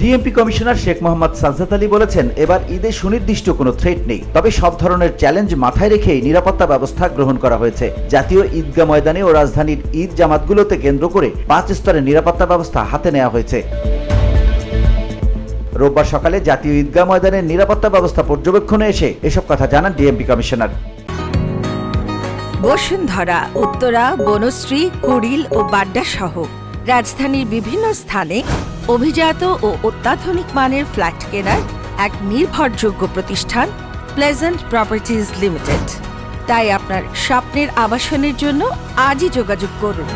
DMP commissioner Sheikh Mohammad Sajjad Ali বলেছেন, এবার ঈদে সুনির্দিষ্ট কোনো থ্রেট নেই, তবে সব ধরনের চ্যালেঞ্জ মাথায় রেখেই নিরাপত্তা ব্যবস্থা গ্রহণ করা হয়েছে। জাতীয় ঈদগাহ ময়দানে ও রাজধানীর ঈদ জামাতগুলোতে কেন্দ্র করে 5 স্তরের নিরাপত্তা ব্যবস্থা হাতে নেওয়া হয়েছে। রোববার সকালে জাতীয় ঈদগাহ ময়দানের নিরাপত্তা ব্যবস্থা পর্যবেক্ষণে এসে এসব কথা জানান ডিএমপি কমিশনার। বসুন্ধরা, উত্তরা, বনশ্রী, কুড়িল ও বাড্ডা সহ রাজধানীর বিভিন্ন স্থানে অভিজাত ও অত্যাধুনিক মানের ফ্ল্যাট কেনার এক নির্ভরযোগ্য প্রতিষ্ঠান প্লেজেন্ট প্রপার্টিজ লিমিটেড। তাই আপনার স্বপ্নের আবাসনের জন্য আজই যোগাযোগ করুন।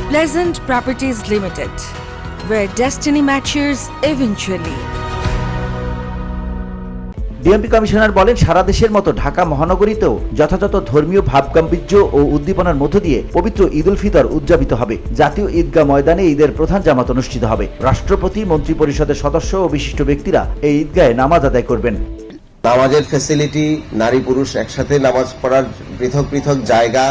Pleasant properties limited, where destiny matches eventually. DMP commissioner বলেন, সারা দেশের মতো ঢাকা মহানগরীতেও যথাযথ ধর্মীয় ভাবগাম্ভীর্য ও উদ্দীপনার মধ্য দিয়ে পবিত্র ঈদ উল ফিতর উদযাপিত হবে। জাতীয় ঈদগাহ ময়দানে ঈদের প্রধান জামাত অনুষ্ঠিত হবে। রাষ্ট্রপতি, মন্ত্রিপরিষদের সদস্য ও বিশিষ্ট ব্যক্তিরা এই ঈদগাহে নামাজ আদায় করবেন। নামাজের ফ্যাসিলিটি, নারী পুরুষ একসাথে নামাজ পড়ার পৃথক পৃথক জায়গা,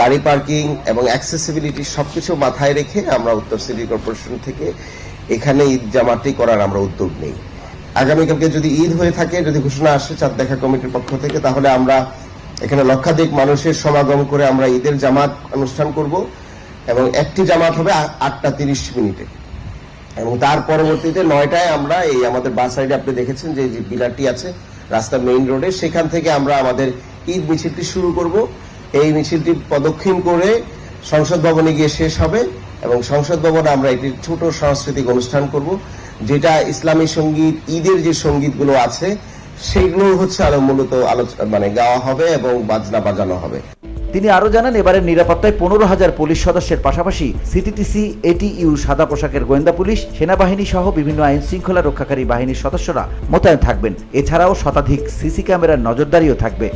গাড়ি পার্কিং এবং অ্যাক্সেসিবিলিটি সবকিছু মাথায় রেখে আমরা উত্তর সিটি কর্পোরেশন থেকে এখানে ঈদ জামাতটি করার আমরা উদ্যোগ নেই। আগামীকালকে যদি ঈদ হয়ে থাকে, যদি ঘোষণা আসে চাঁদ দেখা কমিটির পক্ষ থেকে, তাহলে আমরা এখানে লক্ষাধিক মানুষের সমাগম করে আমরা ঈদের জামাত অনুষ্ঠান করব এবং একটি জামাত হবে 8:30 এবং তার পরবর্তীতে 9টায় আমরা এই আমাদের বাস সাইডে আপনি দেখেছেন যে বিলারটি আছে রাস্তার মেইন রোডে, সেখান থেকে আমরা আমাদের ঈদ মিছিলটি শুরু করব। এই মিছিলটি প্রদক্ষিণ করে সংসদ ভবনে গিয়ে শেষ হবে এবং সংসদ ভবনে আমরা একটি ছোট সাংস্কৃতিক অনুষ্ঠান করব, যেটা ইসলামী সঙ্গীত, ঈদের যে সঙ্গীতগুলো আছে সেগুলো হচ্ছে আরো মূলত গাওয়া হবে এবং বাজনা বাজানো হবে। তিনি আরো জানান, এবারের নিরাপত্তায় 15,000 পুলিশ সদস্যের পাশাপাশি সিটিটিসি, এটিইউ, সাদা পোশাকের গোয়েন্দা পুলিশ, সেনাবাহিনী সহ বিভিন্ন আইন শৃঙ্খলা রক্ষাকারী বাহিনীর সদস্যরা মোতায়েন থাকবেন। এছাড়াও শতাধিক সিসি ক্যামেরার নজরদারিও থাকবে।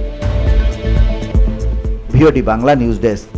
VOD Bangla news desk.